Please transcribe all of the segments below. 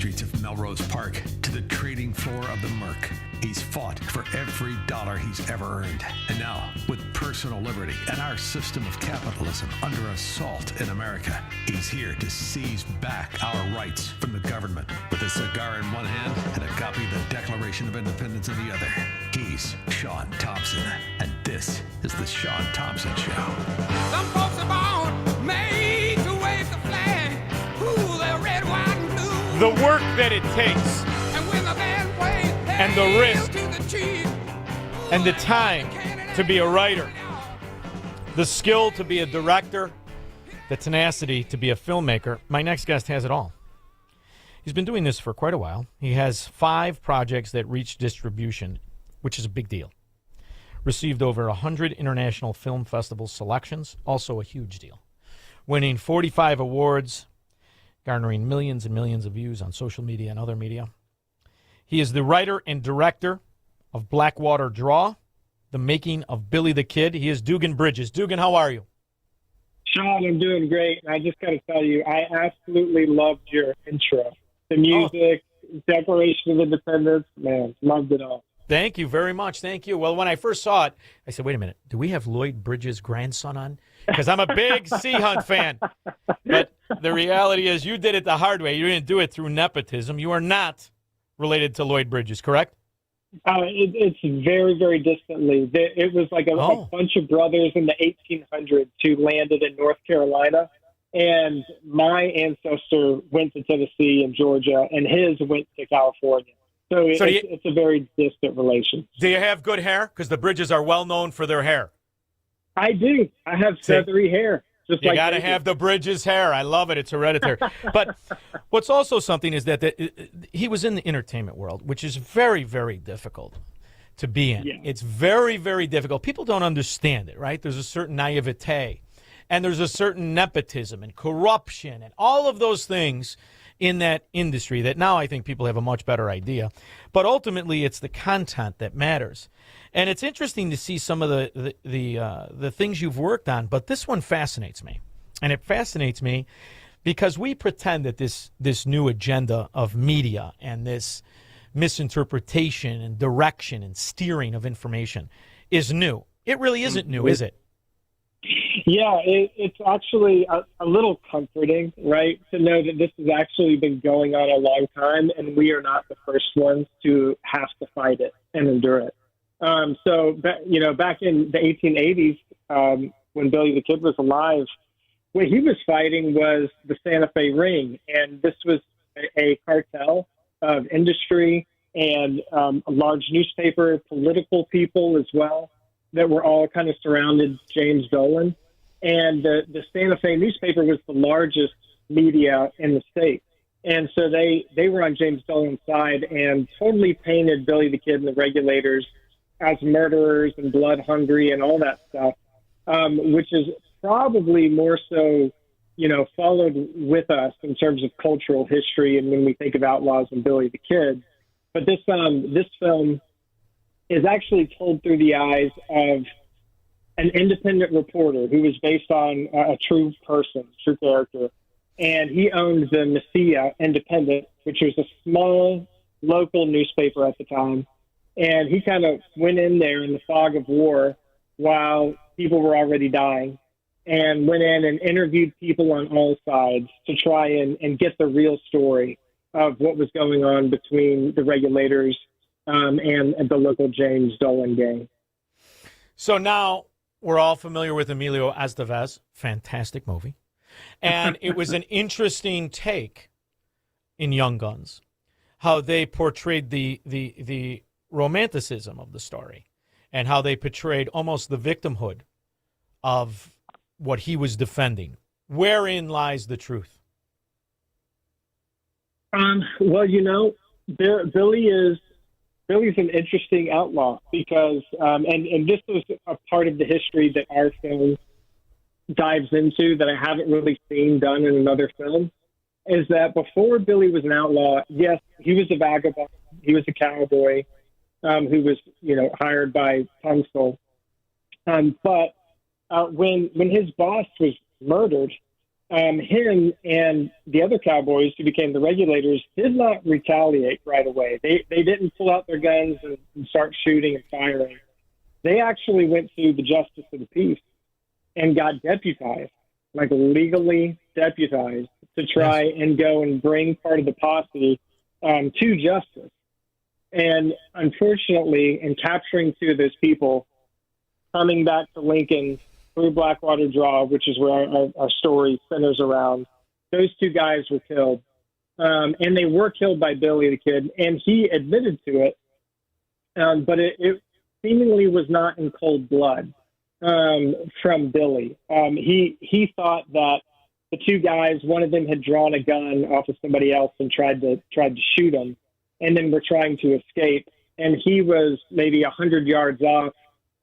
streets of Melrose Park to the trading floor of the Merc. He's fought for every dollar he's ever earned. And now, with personal liberty and our system of capitalism under assault in America, he's here to seize back our rights from the government. With a cigar in one hand and a copy of the Declaration of Independence in the other, he's Sean Thompson. And this is the Sean Thompson Show. Some folks are born made to wave the flag. Ooh, they're red, white, and blue. The work that it takes, And when the band plays, and the risk, to the chief. and the time to be a writer, the skill to be a director, the tenacity to be a filmmaker. My next guest has it all. He's been doing this for quite a while. He has 5 projects that reached distribution, which is a big deal. Received over 100 international film festival selections, also a huge deal. Winning 45 awards, garnering millions and millions of views on social media and other media. He is the writer and director of Blackwater Draw, the making of Billy the Kid. He is Dugan Bridges. Dugan, how are you? Sean, I'm doing great. I just got to tell you, I absolutely loved your intro. The music, Declaration of Independence, man, loved it all. Thank you very much. Thank you. Well, when I first saw it, I said, wait a minute, do we have Lloyd Bridges' grandson on? Because I'm a big Sea Hunt fan. But the reality is you did it the hard way. You didn't do it through nepotism. You are not related to Lloyd Bridges, correct? It's very, very distantly. It was like a bunch of brothers in the 1800s who landed in North Carolina. And my ancestor went to Tennessee and Georgia, and his went to California. So it's a very distant relation. Do you have good hair? Because the Bridges are well known for their hair. I do. I have feathery hair. You got to have the Bridges hair. I love it. It's hereditary. But what's also something is that he was in the entertainment world, which is very, very difficult to be in. Yeah. It's very, very difficult. People don't understand it, right? There's a certain naivete, and there's a certain nepotism and corruption and all of those things in that industry that now I think people have a much better idea. But ultimately, it's the content that matters. And it's interesting to see some of the things you've worked on, but this one fascinates me. And it fascinates me because we pretend that this new agenda of media and this misinterpretation and direction and steering of information is new. It really isn't new, is it? Yeah, it's actually a little comforting, right, to know that this has actually been going on a long time, and we are not the first ones to have to fight it and endure it. So, back in the 1880s, when Billy the Kid was alive, what he was fighting was the Santa Fe Ring, and this was a cartel of industry and a large newspaper, political people as well, that were all kind of surrounded James Dolan. And the Santa Fe newspaper was the largest media in the state. And so they were on James Dolan's side and totally painted Billy the Kid and the regulators as murderers and blood hungry and all that stuff, which is probably more so, followed with us in terms of cultural history and when we think of Outlaws and Billy the Kid. But this film is actually told through the eyes of an independent reporter who was based on a true person, true character. And he owned the Messiah Independent, which was a small local newspaper at the time. And he kind of went in there in the fog of war while people were already dying and went in and interviewed people on all sides to try and get the real story of what was going on between the regulators and the local James Dolan gang. So now we're all familiar with Emilio Estevez, fantastic movie. And it was an interesting take in Young Guns, how they portrayed the romanticism of the story and how they portrayed almost the victimhood of what he was defending. Wherein lies the truth? Well, Billy's an interesting outlaw because, and this was a part of the history that our film dives into that I haven't really seen done in another film, is that before Billy was an outlaw, yes, he was a vagabond, he was a cowboy who was, hired by Tunstall. But when his boss was murdered, him and the other cowboys who became the regulators did not retaliate right away. They didn't pull out their guns and start shooting and firing. They actually went to the justice of the peace and got deputized, like legally deputized, to try and go and bring part of the posse to justice. And unfortunately, in capturing two of those people, coming back to Lincoln through Blackwater Draw, which is where our story centers around, those two guys were killed. And they were killed by Billy the Kid, and he admitted to it. But it seemingly was not in cold blood from Billy. He thought that the two guys, one of them had drawn a gun off of somebody else and tried to shoot him, and then were trying to escape. And he was maybe 100 yards off,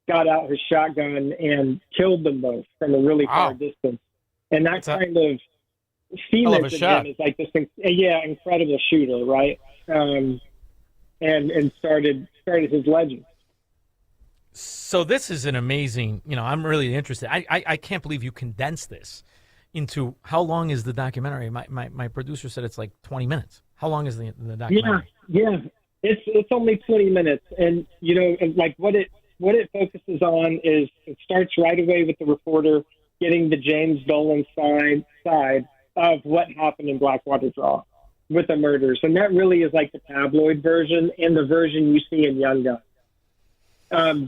got out his shotgun and killed them both from a really far distance. And that kind of cements him as like this, incredible shooter, right? And started his legend. So this is an amazing, I'm really interested. I can't believe you condensed this into, how long is the documentary? My producer said it's like 20 minutes. How long is the documentary? Yeah. It's only 20 minutes. And, and like what it focuses on is it starts right away with the reporter getting the James Dolan side of what happened in Blackwater Draw with the murders. And that really is like the tabloid version and the version you see in Young Guns.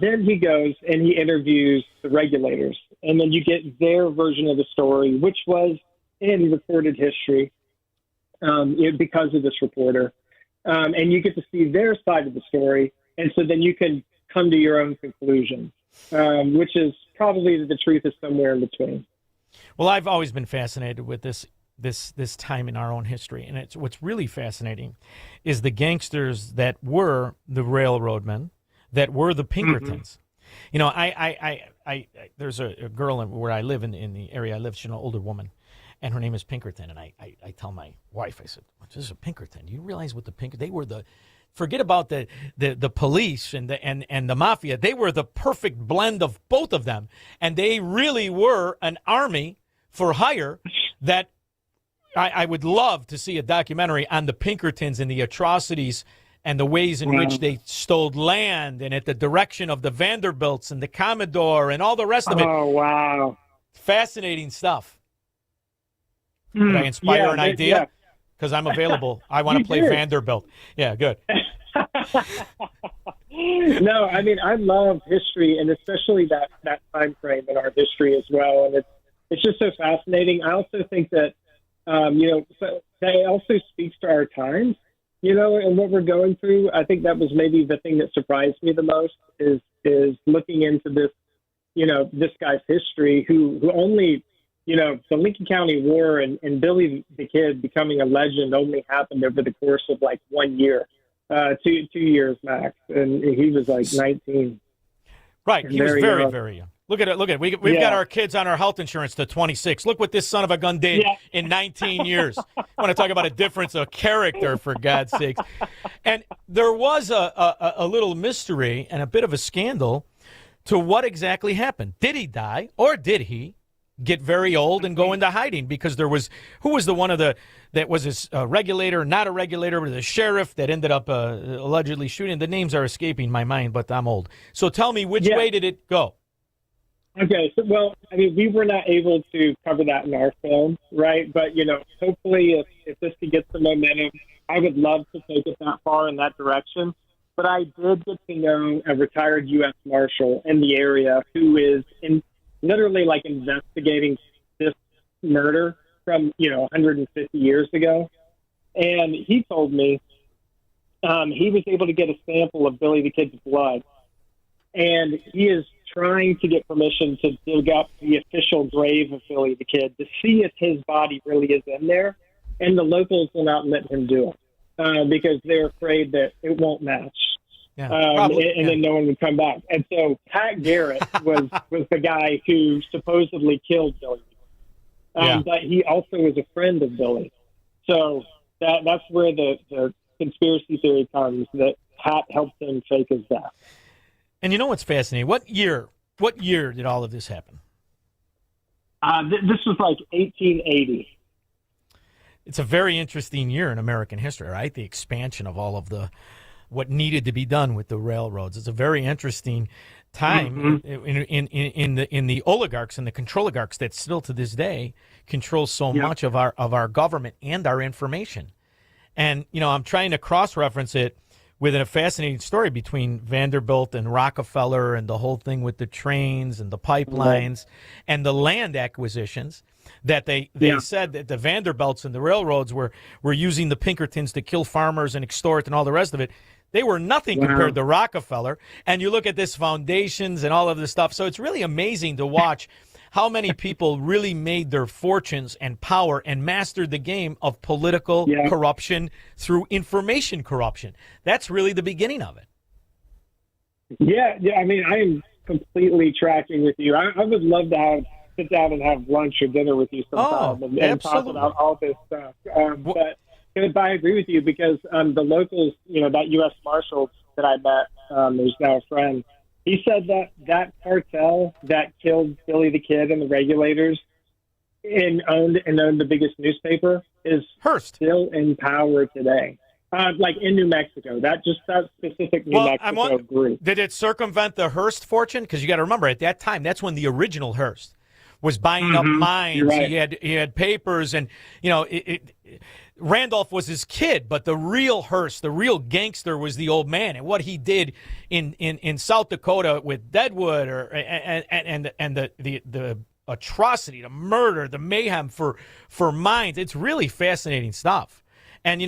Then he goes and he interviews the regulators, and then you get their version of the story, which was in recorded history because of this reporter. And you get to see their side of the story. And so then you can come to your own conclusion, which is probably that the truth is somewhere in between. Well, I've always been fascinated with this time in our own history. And what's really fascinating is the gangsters that were the railroadmen, that were the Pinkertons. Mm-hmm. There's a girl where I live in the area I live. She's an older woman, and her name is Pinkerton. And I tell my wife, I said, "This is a Pinkerton. Do you realize what the Pinkerton? They were the, forget about the police and the mafia. They were the perfect blend of both of them, and they really were an army for hire. That I would love to see a documentary on the Pinkertons and the atrocities." And the ways in which they stole land, and at the direction of the Vanderbilts and the Commodore and all the rest of it. Oh, wow. Fascinating stuff. Did I inspire an idea? Because I'm available. I want to play Vanderbilt. Yeah, good. No, I mean, I love history, and especially that time frame in our history as well. And it's just so fascinating. I also think that, that also speaks to our times. And what we're going through. I think that was maybe the thing that surprised me the most is looking into this, this guy's history who only, the Lincoln County War and Billy the Kid becoming a legend only happened over the course of like 1 year, 2 years max. And he was like 19. Right. He was very, very young. Look at it. We've got our kids on our health insurance to 26. Look what this son of a gun did in 19 years. I want to talk about a difference of character, for God's sakes. And there was a little mystery and a bit of a scandal to what exactly happened. Did he die, or did he get very old and go into hiding? Because who was the one that was his regulator, not a regulator, but the sheriff that ended up allegedly shooting? The names are escaping my mind, but I'm old. So tell me, which way did it go? Okay, so, well, I mean, we were not able to cover that in our film, right? But, hopefully if this could get some momentum, I would love to take it that far in that direction. But I did get to know a retired U.S. Marshal in the area who is literally like investigating this murder from, 150 years ago. And he told me he was able to get a sample of Billy the Kid's blood. And he is trying to get permission to dig up the official grave of Billy the Kid to see if his body really is in there. And the locals will not let him do it because they're afraid that it won't match. Yeah, then no one would come back. And so Pat Garrett was the guy who supposedly killed Billy. But he also was a friend of Billy. So that's where the conspiracy theory comes, that Pat helped him fake his death. And you know what's fascinating? What year did all of this happen? This was like 1880. It's a very interesting year in American history, right? The expansion of all of what needed to be done with the railroads. It's a very interesting time in the oligarchs and the control oligarchs that still to this day control so much of our government and our information. And I'm trying to cross-reference it with a fascinating story between Vanderbilt and Rockefeller and the whole thing with the trains and the pipelines and the land acquisitions that they said that the Vanderbilts and the railroads were using the Pinkertons to kill farmers and extort and all the rest of it. They were nothing compared to Rockefeller. And you look at this foundations and all of this stuff. So it's really amazing to watch how many people really made their fortunes and power and mastered the game of political corruption through information corruption. That's really the beginning of it. Yeah. I mean, I am completely tracking with you. I would love to sit down and have lunch or dinner with you sometime and talk about all this stuff. But I agree with you because the locals, that U.S. Marshal that I met, is now a friend. He said that cartel that killed Billy the Kid and the regulators and owned the biggest newspaper is Hearst. Still in power today. Like in New Mexico, that specific New Mexico group. Did it circumvent the Hearst fortune? Because you got to remember, at that time, that's when the original Hearst was buying up mines. Right. He had papers, and Randolph was his kid, but the real Hearst, the real gangster, was the old man, and what he did in South Dakota with Deadwood, and the atrocity, the murder, the mayhem for mines. It's really fascinating stuff. And I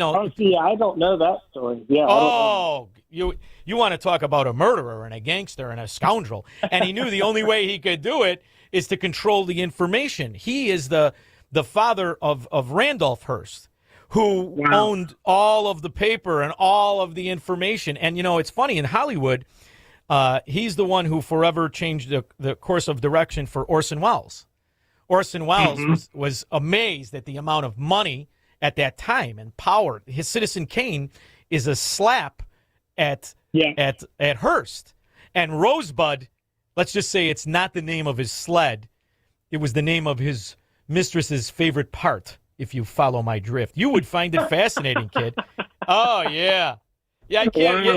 don't know that story. Yeah. You want to talk about a murderer and a gangster and a scoundrel? And he knew the only way he could do it is to control the information. He is the father of Randolph Hearst, who owned all of the paper and all of the information. And it's funny, in Hollywood, he's the one who forever changed the course of direction for Orson Welles. Orson Welles was amazed at the amount of money at that time and power. His Citizen Kane is a slap at Hearst. And Rosebud, let's just say it's not the name of his sled. It was the name of his mistress's favorite part, if you follow my drift. You would find it fascinating, kid. Oh, yeah. Yeah, I can't. Wow,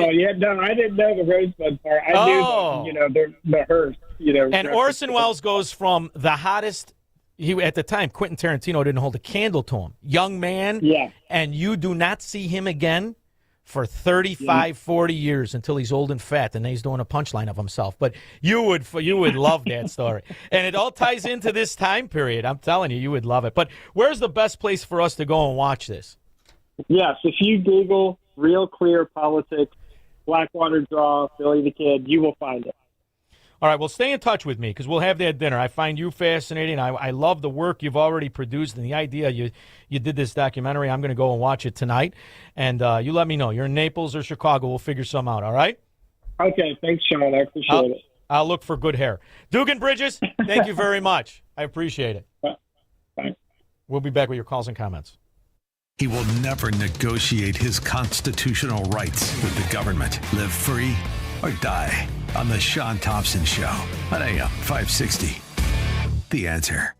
no, I didn't know the Rosebud part. I knew the Hearst. And Orson Welles goes from the hottest. At the time, Quentin Tarantino didn't hold a candle to him. Young man, and you do not see him again for 35, 40 years until he's old and fat, and then he's doing a punchline of himself. But you would love that story. And it all ties into this time period. I'm telling you would love it. But where's the best place for us to go and watch this? Yes, if you Google Real Clear Politics, Blackwater Draw, Billy the Kid, you will find it. All right, well, stay in touch with me because we'll have that dinner. I find you fascinating. I love the work you've already produced and the idea you did this documentary. I'm going to go and watch it tonight. And you let me know. You're in Naples or Chicago. We'll figure some out, all right? Okay, thanks, Sean. I appreciate it. I'll look for good hair. Dugan Bridges, thank you very much. I appreciate it. Bye. We'll be back with your calls and comments. He will never negotiate his constitutional rights with the government. Live free or die on The Sean Thompson Show on AM 560. The Answer.